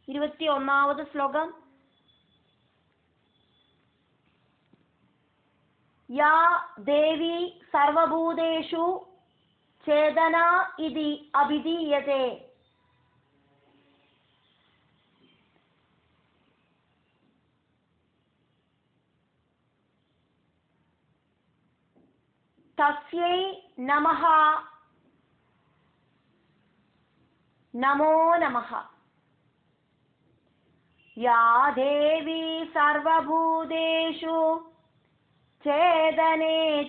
21வது ஸ்லோகம். யா தேவி சர்வபூதேஷு சேதனா இதி அபிதீயதே. தஸ்யை நமஹ நமோ நமஹ. யா தேவி சர்வபூதேஷு சேதனேத்யபிதீயதே.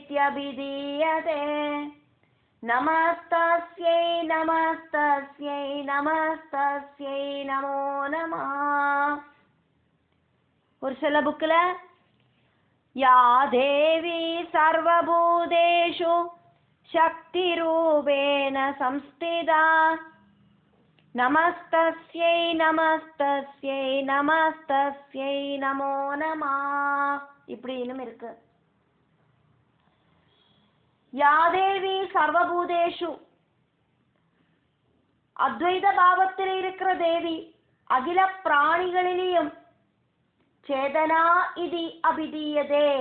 நமஸ்தஸ்யை நமஸ்தஸ்யை நமஸ்தஸ்யை நமோ நமஹ. ஒரு சில புக்ல யா தேவி சர்வபூதேஷு சக்தி ரூபேண சம்ஸ்திதா. நமஸ்தஸ்யை நமஸ்தஸ்யை நமஸ்தஸ்யை நமோ நமஹ. இப்படின்னு இருக்கு. யாதேவி சர்வபூதேஷு, அத்வைத பாவத்தில் இருக்கிற தேவி அகில பிராணிகளிலும் சேதனா இதி அபிதீயதே,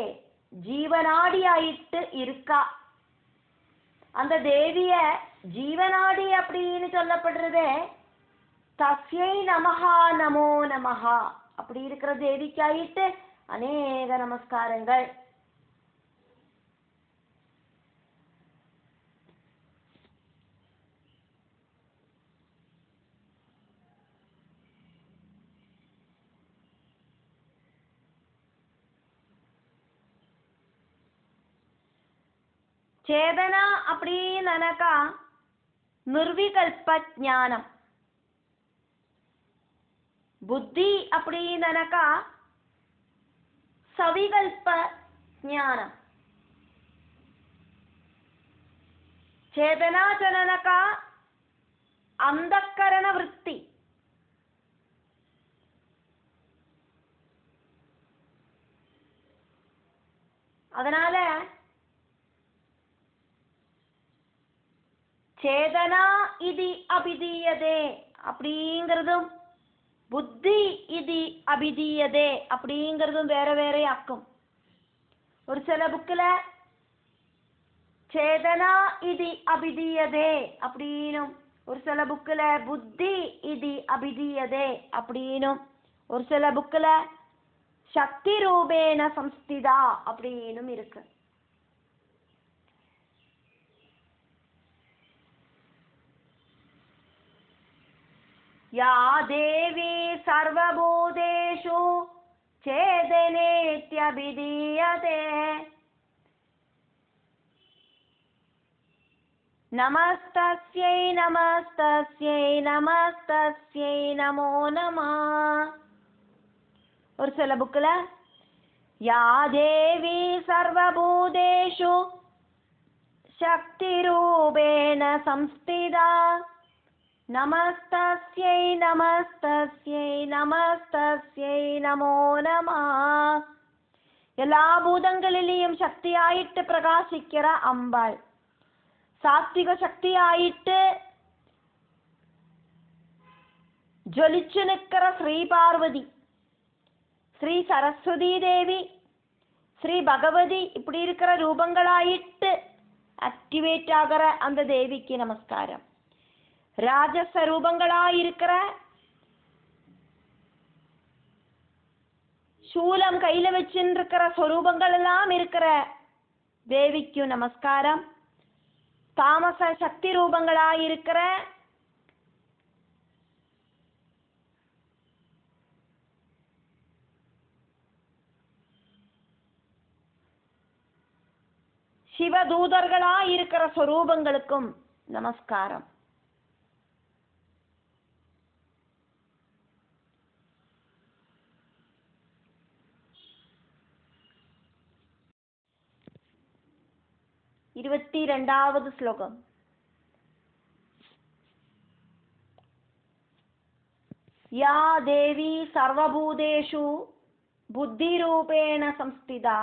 ஜீவனாடியாயிட்டு இருக்கா. அந்த தேவிய ஜீவனாடி அப்படின்னு சொல்லப்படுறதே தஸ்யை நமஹா நமோ நமஹா. அப்படி இருக்கிற தேவிக்காயிட்டு அநேக நமஸ்காரங்கள். சேதனா அப்படின்னாக்கா நிர்விகல்ப ஞானம். புத்தி அப்படின்னாக்கா சவிகல்ப ஞானம். சேதனா ஜனனக்கா அந்தக்கரண விருத்தி. அதனால சேதனா இதி அபிதீயதே அப்படிங்கிறதும் புத்தி இதி அபிதீயதே அப்படிங்கிறதும் வேற வேற ஆக்கும். ஒரு சில புக்கில் சேதனா இதி அபிதீயதே அப்படின்னும், ஒரு சில புக்கில் புத்தி இதி அபிதீயதே அப்படின்னும், ஒரு சில புக்கில் சக்தி ரூபேன சம்ஸ்திதா அப்படின்னும் இருக்கு. யா தேவி சர்வபூதேஷு சேதனேத்யபிதீயதே. நமஸ்தஸ்யை நமஸ்தஸ்யை நமஸ்தஸ்யை நமோ நமஹ. ஒரு சில புக்ல யா தேவி சர்வபூதேஷு சக்தி ரூபேண சம்ஸ்திதா. நமஸ்தஸ்யை நமஸ்தஸ்யை நமஸ்தஸ்யை நமோ நமஹ. எல்லா பூதங்களிலேயும் சக்தியாயிட்டு பிரகாசிக்கிற அம்பாள், சாத்விக சக்தியாயிட்டு ஜொலிச்சு நிற்கிற ஸ்ரீ பார்வதி, ஸ்ரீ சரஸ்வதி தேவி, ஸ்ரீ பகவதி, இப்படி இருக்கிற ரூபங்களாயிட்டு ஆக்டிவேட் ஆகிற அந்த தேவிக்கு நமஸ்காரம். ராஜச ரூபங்களாயிருக்கிற சூலம் கையில வச்சுருக்கிற ஸ்வரூபங்கள் எல்லாம் இருக்கிற தேவிக்கு நமஸ்காரம். தாமச சக்தி ரூபங்களாயிருக்கிற சிவதூதர்களாயிருக்கிற ஸ்வரூபங்களுக்கும் நமஸ்காரம். இருபத்தி 2வது ஸ்லோகம். யா தேவி சர்வபூதேஷு புத்திரூபேண சம்ஸ்திதா.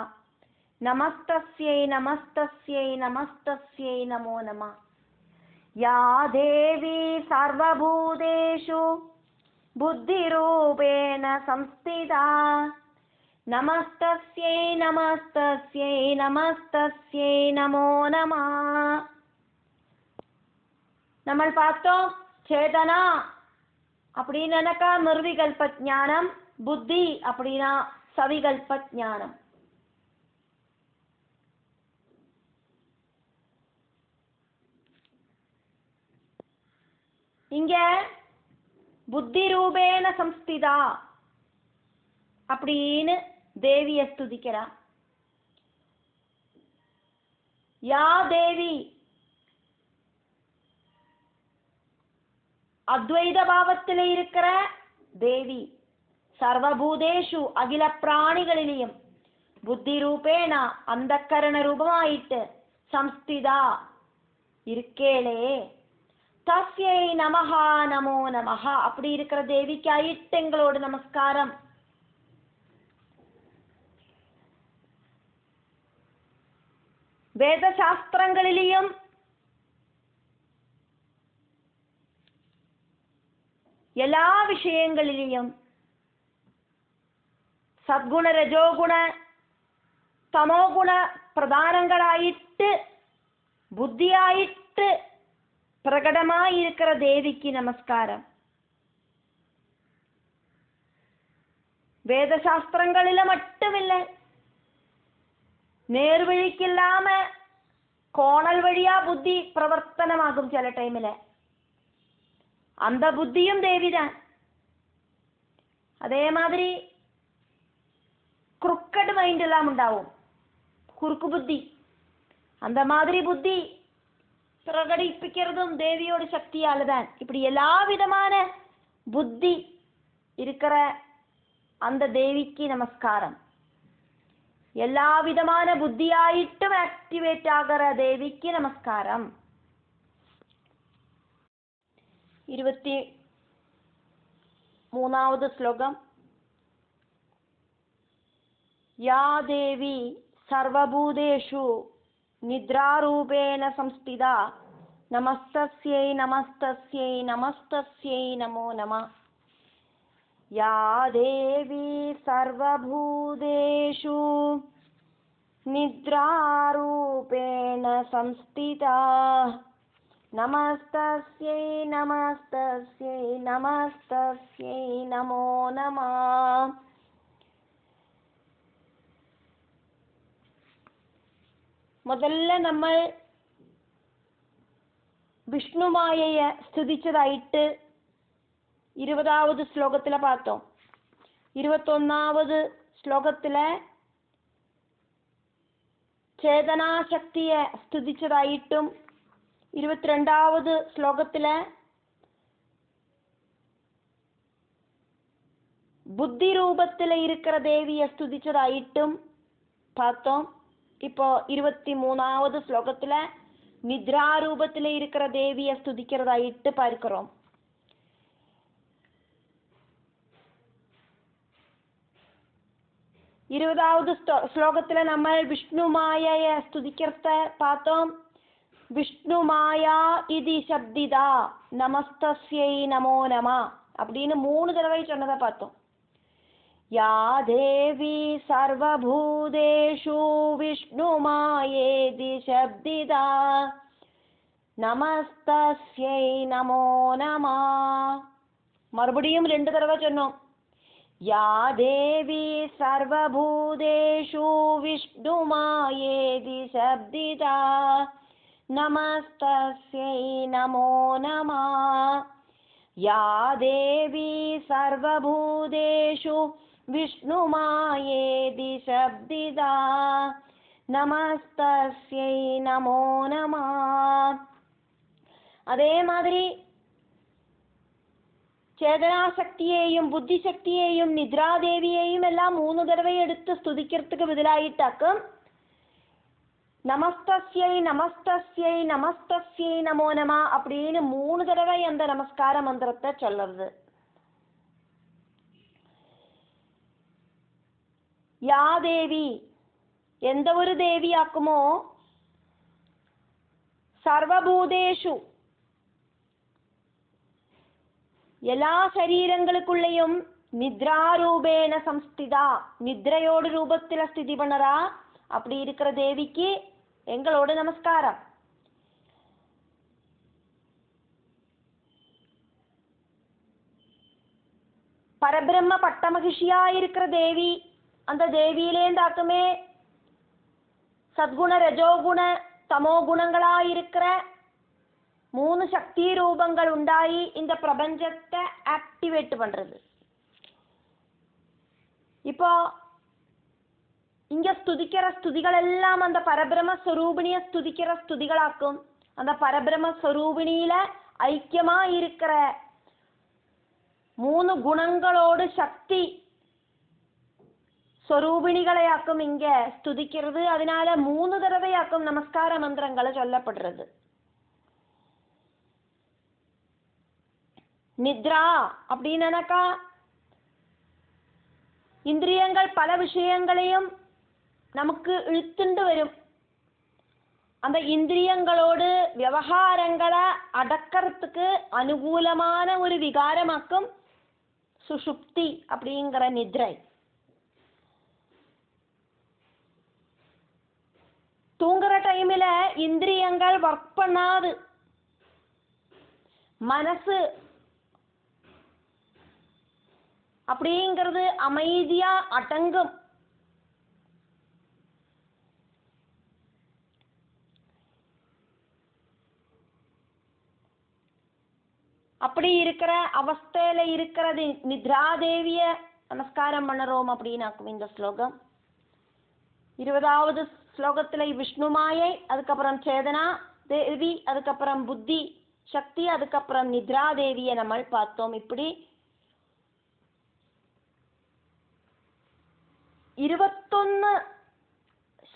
நமஸ்தஸ்யை நமஸ்தஸ்யை நமஸ்தஸ்யை நமோ நமஹ. யா தேவி சர்வபூதேஷு बुद्धिरूपेण संस्थिता नमस्तस्यै नमस्तस्यै नमस्तस्यै नमो नमः. നമ്മൾ பார்த்தோம் சேதனா அப்படின்னாக்கா நிர்விகல்ப ஞானம், புத்தி அப்படின்னா சவிகல்ப ஞானம். இங்க புத்தி ரூபேன சம்ஸ்திதா அப்படின்னு தேவிய ஸ்துதிக்கிறா. யா தேவி அத்வைத பாவத்தில் இருக்கிற தேவி, சர்வபூதேஷு அகில பிராணிகளிலையும் புத்தி ரூபேன அந்த கரண ரூபமாயிட்டு சம்ஸ்திதா இருக்கேளே, தஸ்யை நமஹா நமோ நமஹா அப்படி இருக்கிற தேவிக்கு ஆயிட்டு எங்களோட நமஸ்காரம். வேத சாஸ்திரங்களிலையும் எல்லா விஷயங்களிலையும் சத்குண ரஜோகுண தமோகுண பிரதானங்களாயிட்டு புத்தியாயிட்டு பிரகடமாயிருக்கிற தேவிக்கு நமஸ்காரம். வேத சாஸ்திரங்களில மட்டுமில்லை, நேர்வழிக்கில்லாம கோணல் வழியா புத்தி பிரவர்த்தனமாகும் சில டைம்ல, அந்த புத்தியும் தேவிதான். அதே மாதிரி குறுக்கட் மைண்ட் எல்லாம் உண்டாகும், குறுக்கு புத்தி, அந்த மாதிரி புத்தி பிரகடிப்பிக்கிறதும் தேவியோட சக்தியால தான். இப்படி எல்லா விதமான புத்தி இருக்கிற அந்த தேவிக்கு நமஸ்காரம். எல்லா விதமான புத்தியாயிட்டும் ஆக்டிவேட் ஆகிற தேவிக்கு நமஸ்காரம். 23வது ஸ்லோகம். யா தேவி சர்வபூதேஷு நித்ராரூபேண சம்ஸ்திதா நமஸ்தஸ்யை நமஸ்தஸ்யை நமஸ்தஸ்யை நமோ நமः. யா தேவி சர்வபூதேஷு நித்ராரூபேண சம்ஸ்திதா நமஸ்தஸ்யை நமஸ்தஸ்யை நமஸ்தஸ்யை நமோ நமः. முதல்ல நம்ம விஷ்ணு மாயைய ஸ்துதிச்சதாயிட்டு 20வது ஸ்லோகத்துல பார்த்தோம். 21வது ஸ்லோகத்துல சேதனா சக்திய ஸ்துதிச்சதாயிட்டும் 22வது ஸ்லோகத்துல புத்தி ரூபத்துல இருக்கிற தேவிய ஸ்துதிச்சதாயிட்டும் பார்த்தோம். இப்போ 23வது ஸ்லோகத்துல நித்ரா ரூபத்துல இருக்கிற தேவிய ஸ்துதிக்கிறதாயிட்டு பார்க்கிறோம். இருபதாவது ஸ்லோகத்துல நம்ம விஷ்ணு மாயைய ஸ்துதிக்கிறத பார்த்தோம். விஷ்ணு மாயா இதி சப்திதா நமஸ்தஸ்யை நமோ நமः அப்படின்னு 3 தடவை சொன்னதை பார்த்தோம். யா தேவி சர்வபூதேஷு விஷ்ணு மாயேதி சப்திதா நமஸ்தஸ்யை நமோ நமः. மறுபடியும் 2 தடவை சொன்னோம். யா தேவி சர்வபூதேஷு விஷ்ணு மாயேதி சப்திதா நமஸ்தஸ்யை நமோ நமः. யா தேவி சர்வபூதேஷு விஷ்ணு மாயேதி சப்திதா நமஸ்தஸ்யை நமோ நமः. அதே மாதிரி சேதனா சக்தியையும் புத்தி சக்தியையும் நித்ரா தேவியையும் எல்லாம் 3 தடவை எடுத்து ஸ்துதிக்கிறதுக்கு பதிலாயிட்டாக்கும் நமஸ்தஸ்யை நமஸ்தஸ்யை நமஸ்தஸ்யை நமோ நமः அப்படின்னு 3 தடவை அந்த நமஸ்கார மந்திரத்தை சொல்லுறது. யா தேவி எந்த ஒரு தேவி ஆக்குமோ சர்வபூதேஷு எல்லா சரீரங்களுக்குள்ளேயும் நித்ராரூபேன சம்ஸ்திதா, நித்ரையோடு ரூபத்துல ஸ்திதி பண்ணறா. அப்படி இருக்கிற தேவிக்கு எங்களோட நமஸ்காரம். பரபிரம்ம பட்டமகிஷியா இருக்கிற தேவி, அந்த தேவியிலேந்தாக்குமே சத்குண ரஜோகுண தமோ குணங்களா இருக்கிற 3 சக்தி ரூபங்கள் உண்டாயி இந்த பிரபஞ்சத்தை ஆக்டிவேட் பண்றது. இப்போ இங்க ஸ்துதிக்கிற ஸ்துதிகள் எல்லாம் அந்த பரபிரம ஸ்வரூபிணிய ஸ்துதிக்கிற ஸ்துதிகளாக்கும். அந்த பரபிரம ஸ்வரூபிணியில ஐக்கியமா இருக்கிற 3 குணங்களோடு சக்தி ஸ்வரூபிணிகளையாக்கும் இங்க ஸ்துதிக்கிறது. அதனால 3 தடவையாக்கும் நமஸ்கார மந்திரங்களை சொல்லப்படுறது. நித்ரா அப்படின்னாக்கா இந்திரியங்கள் பல விஷயங்களையும் நமக்கு இழுத்துண்டு வரும். அந்த இந்திரியங்களோடு விவகாரங்களை அடக்கிறதுக்கு அனுகூலமான ஒரு விகாரமாக்கும் சுஷுப்தி அப்படிங்கிற நித்ரை. தூங்குற டைம்ல இந்திரியங்கள் ஒர்க் பண்ணாது, மனசு அப்படிங்கிறது அமைதியா அடங்கும். அப்படி இருக்கிற அவஸ்தையில இருக்கிறது நித்ராதேவிய நமஸ்காரம் பண்ணறோம் அப்படின்னாக்கும் இந்த ஸ்லோகம். 20வது ஸ்லோகத்துல விஷ்ணு மாயை, அதுக்கப்புறம் சேதனா தேவி, அதுக்கப்புறம் புத்தி சக்தி, அதுக்கப்புறம் நித்ராதேவியை நம்ம பார்த்தோம். இப்படி 21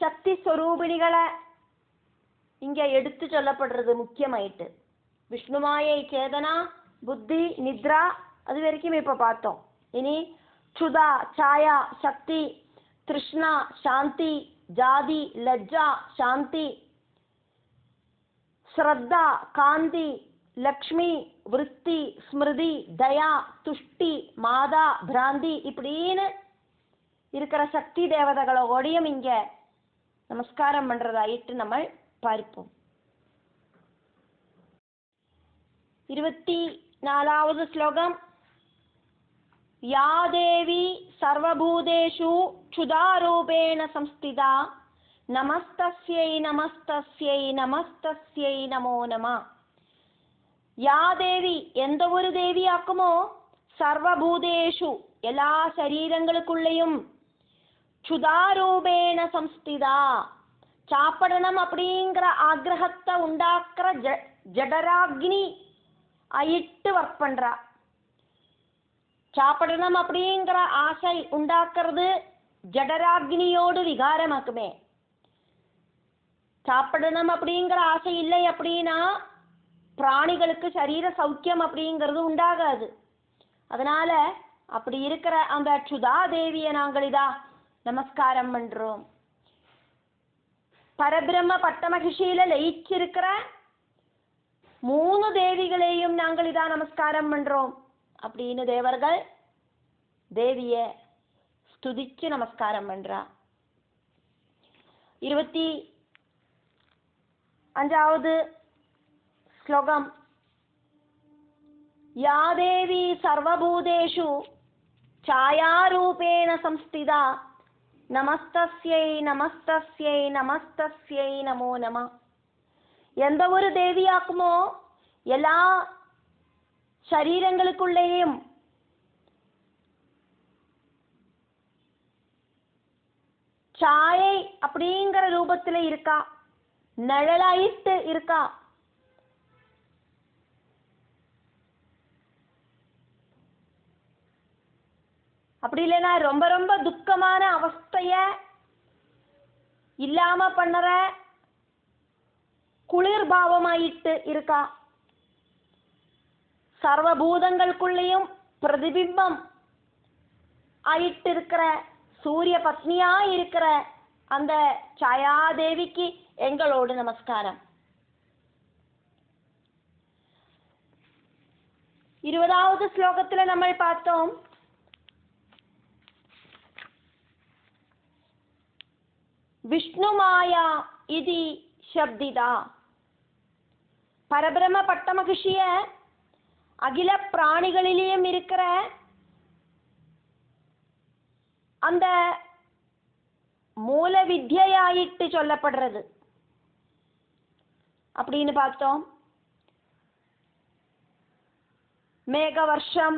சக்தி ஸ்வரூபிணிகளை இங்க எடுத்து சொல்லப்படுறது முக்கியமாயிட்டு. விஷ்ணுமாயை, சேதனா, புத்தி, நித்ரா அது வரைக்கும் இப்ப பார்த்தோம். இனி சுதா, சாயா, சக்தி, திருஷ்ணா, சாந்தி, ஜாதி, லஜ்ஜா, சாந்தி, ஸ்ரத்தா, காந்தி, லக்ஷ்மி, விருத்தி, ஸ்மிருதி, தயா, துஷ்டி, மாதா, பிராந்தி இப்படின்னு இருக்கிற சக்தி தேவதைகளோடையும் இங்க நமஸ்காரம் பண்றதாயிட்டு நம்ம பார்ப்போம். 24வது ஸ்லோகம். யா தேவி சர்வபூதேஷு க்ஷுதாரூபேண சம்ஸ்திதா நமஸ்தஸ்யை நமஸ்தஸ்யை நமஸ்தஸ்யை நமோ நம. யா தேவி எந்த ஒரு தேவியாக்குமோ சர்வபூதேஷு எல்லா சரீரங்களுக்குள்ளேயும் க்ஷுதாரூபேண சம்ஸ்திதா சாப்பிடணும் அப்படிங்கிற ஆக்ரகத்தை உண்டாக்குற ஜடராக்னி ஆயிட்டு ஒர்க் பண்றா. சாப்பிடணும் அப்படிங்கிற ஆசை உண்டாக்குறது ஜடராக்னியோடு விகாரமாக்குமே. சாப்பிடணும் அப்படிங்கிற ஆசை இல்லை அப்படின்னா பிராணிகளுக்கு சரீர சௌக்கியம் அப்படிங்கிறது உண்டாகாது. அதனால அப்படி இருக்கிற அந்த க்ஷுதா தேவியை நாங்கள் இதா நமஸ்காரம் பண்றோம். பரபிரம்ம பட்டமகிஷியில லயிச்சிருக்கிற 3 தேவிகளையும் நாங்கள் இதா நமஸ்காரம் பண்றோம் அப்படின்னு தேவர்கள் தேவிய ஸ்துதிச்சு நமஸ்காரம் பண்றா. 25வது ஸ்லோகம். யா தேவி சர்வபூதேஷு ಛಾಯಾರೂಪೇಣ ಸಂಸ್ಥಿತಾ நமஸ்தஸ்யை நமஸ்தஸ்யை நமஸ்தஸ்யை நமோ நம. எந்த ஒரு தேவியாக்குமோ எல்லா சரீரங்களுக்குள்ளேயும் சாயை அப்படிங்கிற ரூபத்துல இருக்கா, நிழலாயிட்டு இருக்கா. அப்படி இல்லைன்னா ரொம்ப ரொம்ப துக்கமான அவஸ்தைய இல்லாம பண்ணற குளிர்பாவமாயிட்டு இருக்கா. சர்வபூதங்களுக்குள்ளேயும் பிரதிபிம்பம் ஆயிட்டு இருக்கிற சூரிய பத்னியா இருக்கிற அந்த ಛಾಯಾದೇவிக்கு எங்களோடு நமஸ்காரம். 20வது ஸ்லோகத்துல நம்ம பார்த்தோம், விஷ்ணுமாயா இதி சப்திதா. பரபிரம்ம பட்ட மகிழ்ச்சிய அகில பிராணிகளிலேயும் இருக்கிற அந்த மூல வித்யாயிட்டு சொல்லப்படுறது அப்படின்னு பார்த்தோம். மேக வருஷம்,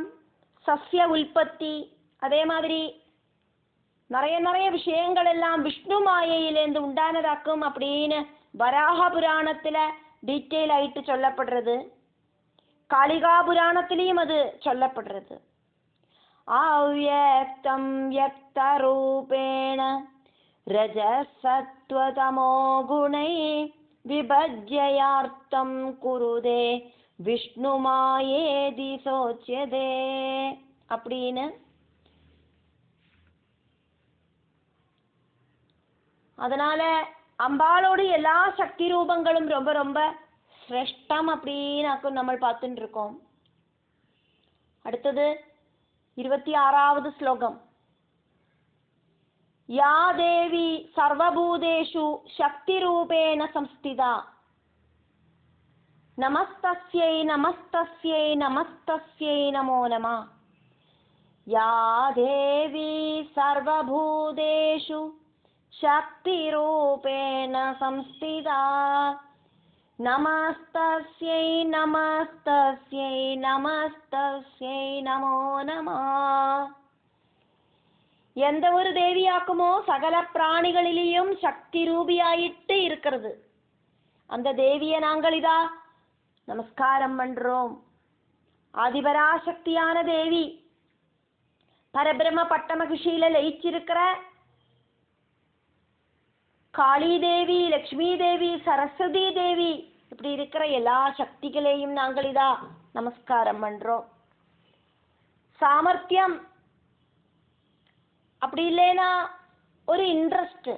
சஸ்ய உற்பத்தி, அதே மாதிரி நிறைய விஷயங்கள் எல்லாம் விஷ்ணு மாயையிலேருந்து உண்டானதாக்கும் அப்படின்னு வராக புராணத்துல டீட்டெயில் ஆயிட்டு சொல்லப்படுறது. காளிகா புராணத்திலையும் அது சொல்லப்படுறது. அவ்யக்தம் யக்த ரூபேண ரஜசத்வதமோ குணை விபஜ்யார்த்தம் குருதே விஷ்ணு மாயேதி சோச்யதே அப்படின்னு. அதனால அம்பாளோடு எல்லா சக்தி ரூபங்களும் ரொம்ப ரொம்ப சிரேஷ்டம் அப்படின்னு நம்ம பார்த்துட்டு இருக்கோம். அடுத்தது 26வது ஸ்லோகம். யா தேவி சர்வபூதேஷு சக்தி ரூபேண சம்ஸ்திதா நமஸ்தஸ்யை நமஸ்தஸ்யை நமஸ்தஸ்யை நமோ நமः. யா தேவி சர்வபூதேஷு சக்தி ரூபேண சம்ஸ்திதா நமஸ்தஸ்யை நமஸ்தஸ்யை நமஸ்தஸ்யை நமோ நமः. எந்த ஒரு தேவியாக்குமோ சகல பிராணிகளிலேயும் சக்தி ரூபியாயிட்டு இருக்கிறது அந்த தேவியை நாங்கள் இதா நமஸ்காரம் பண்றோம். ஆதிபராசக்தியான தேவி, பரபிரம்ம பட்ட மகிழ்ச்சியில லயிச்சிருக்கிற காளி தேவி, லக்ஷ்மி தேவி, சரஸ்வதி தேவி, இப்படி இருக்கிற எல்லா சக்திகளையும் நாங்கள் இதா நமஸ்காரம் பண்றோம். சாமர்த்தியம் அப்படி இல்லைன்னா ஒரு இன்ட்ரெஸ்ட்,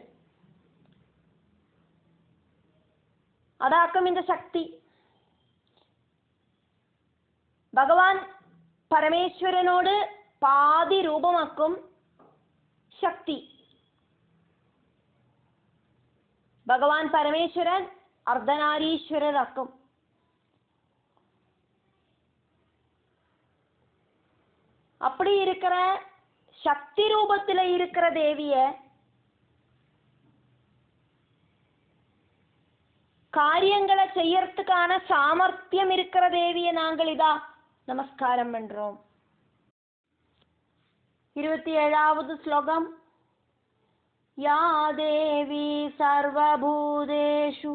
அதாக்கும் இந்த சக்தி. பகவான் பரமேஸ்வரனோடு பாதி ரூபமாக்கும் சக்தி. பகவான் பரமேஸ்வரன் அர்த்தநாரீஸ்வரர் ஆக்கும். அப்படி இருக்கிற சக்தி ரூபத்துல இருக்கிற தேவிய காரியங்களை செய்யறதுக்கான சாமர்த்தியம் இருக்கிற தேவிய நாங்கள் இதா நமஸ்காரம் பண்றோம். 27வது ஸ்லோகம். யா தேவி சர்வபூதேஷு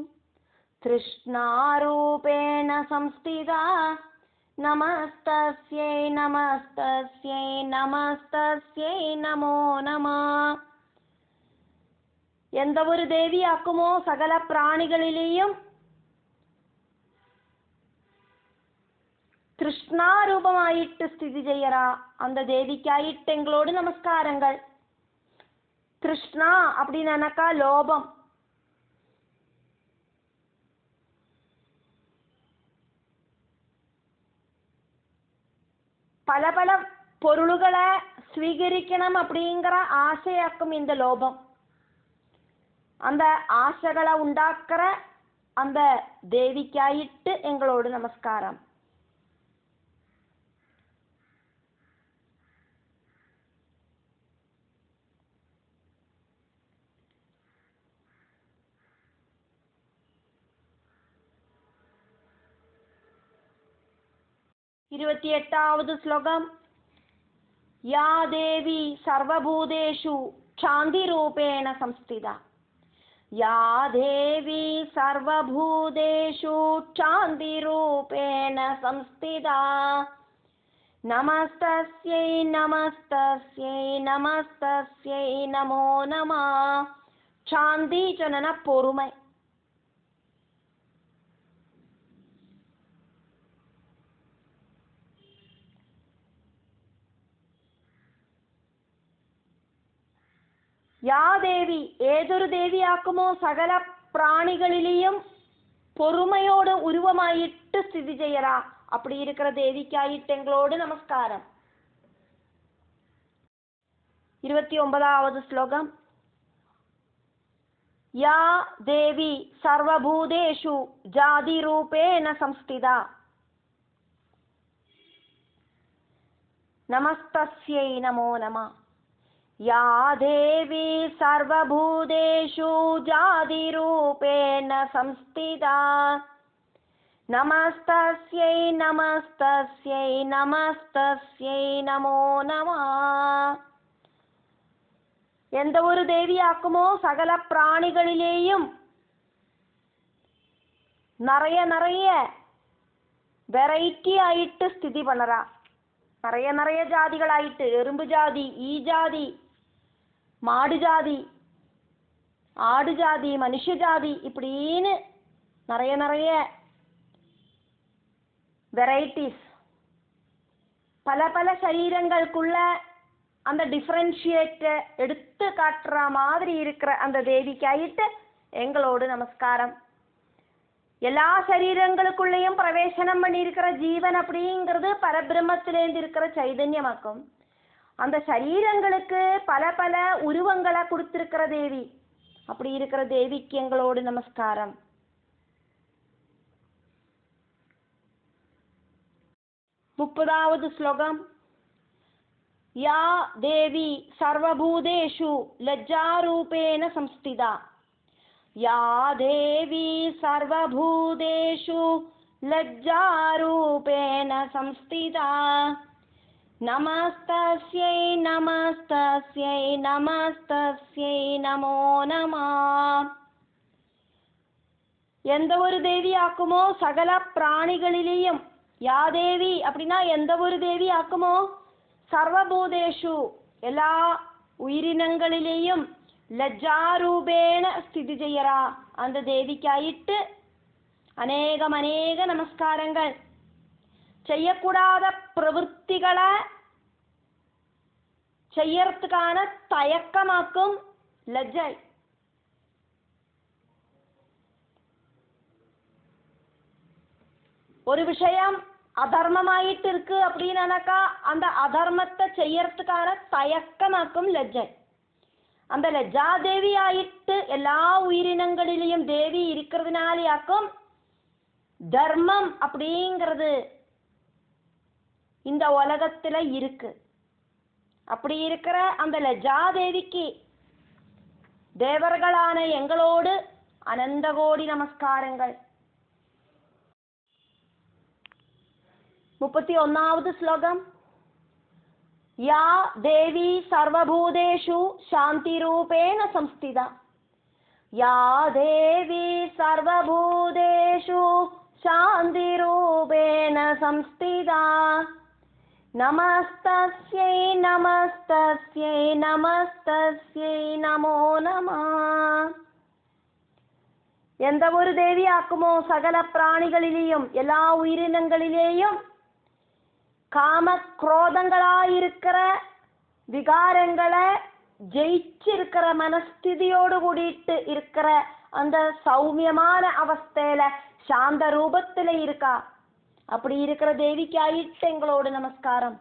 திருஷ்ணாரூபேண சம்ஸ்திதா நமஸ்தஸ்யை நமஸ்தஸ்யை நமஸ்தஸ்யை நமோ நமः. எந்த ஒரு தேவியாக்குமோ சகல பிராணிகளிலேயும் திருஷ்ணாரூபமாயிட்டு ஸ்திதி செய்யறா அந்த தேவிக்காயிட்டு எங்களோடு நமஸ்காரங்கள். திருஷ்ணா அப்படின்னாக்கா லோபம். பல பல பொருள்களை ஸ்வீகரிக்கணும் அப்படிங்கிற ஆசையாக்கும் இந்த லோபம். அந்த ஆசைகளை உண்டாக்குற அந்த தேவிக்காயிட்டு எங்களோடு நமஸ்காரம். இருபத்தி எட்டாவது ஸ்லோகம். யா தேவி சர்வபூதேஷு சாந்தி ரூபேண சம்ஸ்திதா. யா தேவி சர்வபூதேஷு சாந்தி ரூபேண சம்ஸ்திதா நமஸ்தஸ்யை நமஸ்தஸ்யை நமஸ்தஸ்யை நமோ நமः. சாந்தி சொன்னா பொறுமை. யா தேவி ஏதொரு தேவியாக்குமோ சகல பிராணிகளிலேயும் பொறுமையோடு உருவமாயிட்டு ஸ்திதி செய்யறா அப்படி இருக்கிற தேவிக்காயிட்டு எங்களோடு நமஸ்காரம். 29வது ஸ்லோகம். யா தேவி சர்வபூதேஷு ஜாதி ரூபேன சம்ஸ்திதா நமஸ்தஸ்யை நமோ நமः. या देवी सर्वभूतेषु जातिरूपेण संस्थिता नमस्तस्यै नमस्तस्यै नमस्तस्यै नमो नमः. எந்த ஒரு தேவியாக்குமோ சகல பிராணிகளிலேயும் நிறைய வெரைட்டி ஆயிட்டு ஸ்திதி பண்ணறா. நிறைய ஜாதிகளாயிட்டு, எறும்பு ஜாதி, ஈ ஜாதி, மாடு ஜாதி, ஆடு ஜாதி, மனுஷ ஜாதி, இப்படின்னு நிறைய வெரைட்டிஸ், பல சரீரங்களுக்குள்ள அந்த டிஃபரன்ஷியேட் எடுத்து காட்டுற மாதிரி இருக்கிற அந்த தேவிக்காயிட்டு எங்களோடு நமஸ்காரம். எல்லா சரீரங்களுக்குள்ளேயும் பிரவேசனம் பண்ணியிருக்கிற ஜீவன் அப்படிங்கிறது பரபிரம்மத்திலேருந்து இருக்கிற சைதன்யமாக்கும். அந்த சரீரங்களுக்கு பல உருவங்களை கொடுத்திருக்கிற தேவி. அப்படி இருக்கிற தேவிக்கு எங்களோடு நமஸ்காரம். 30வது ஸ்லோகம். யா தேவி சர்வபூதேஷு லஜ்ஜாரூபேன சம்ஸ்திதா या देवी सर्वभूतेषु लज्जारूपेण संस्थिता नमस्तस्यै नमस्तस्यै नमस्तस्यै नमो नमः. எந்த ஒரு தேவி ஆக்குமோ சகல பிராணிகளிலேயும், யா தேவி அப்படின்னா எந்த ஒரு தேவி ஆக்குமோ சர்வபூதேஷு எல்லா உயிரினங்களிலேயும் லஜ்ஜாரூபேன ஸ்திதி செய்யறா அந்த தேவிக்காயிட்டு அநேக நமஸ்காரங்கள். செய்யக்கூடாத பிரவൃத்திகளை செய்யறதுக்கான தயக்கமாக்கும் லஜ்ஜை. ஒரு விஷயம் அதர்மமாயிட்டு இருக்கு அப்படின்னாக்கா அந்த அதர்மத்தை செய்யறதுக்கான தயக்கமாக்கும் லஜ்ஜை. அந்த லஜ்ஜா தேவி ஆயிட்டு எல்லா உயிரினங்களிலையும் தேவி இருக்கிறதுனாலேயாக்கும் தர்மம் அப்படிங்கிறது இந்த உலகத்துல இருக்கு. அப்படி இருக்கிற அந்த லஜ்ஜா தேவிக்கு தேவர்களான எங்களோடு அனந்த கோடி நமஸ்காரங்கள். 31வது ஸ்லோகம். या देवी सर्वभूतेषु शान्तिरूपेण संस्थिता या देवी सर्वभूतेषु शान्तिरूपेण संस्थिता नमस्तस्यै नमस्तस्यै नमस्तस्यै नमो नमः. எந்த ஒரு தேவி ஆக்குமோ சகல பிராணிகளிலேயும் எல்லா உயிரினங்களிலேயும் காம குரோதங்களாயிருக்கிற விகாரங்களை ஜெயிச்சிருக்கிற மனஸ்திதியோடு கூடிட்டு இருக்கிற அந்த சௌமியமான அவஸ்தையில சாந்த ரூபத்துல இருக்கா. அப்படி இருக்கிற தேவிக்காயிட்டு எங்களோடு நமஸ்காரம்.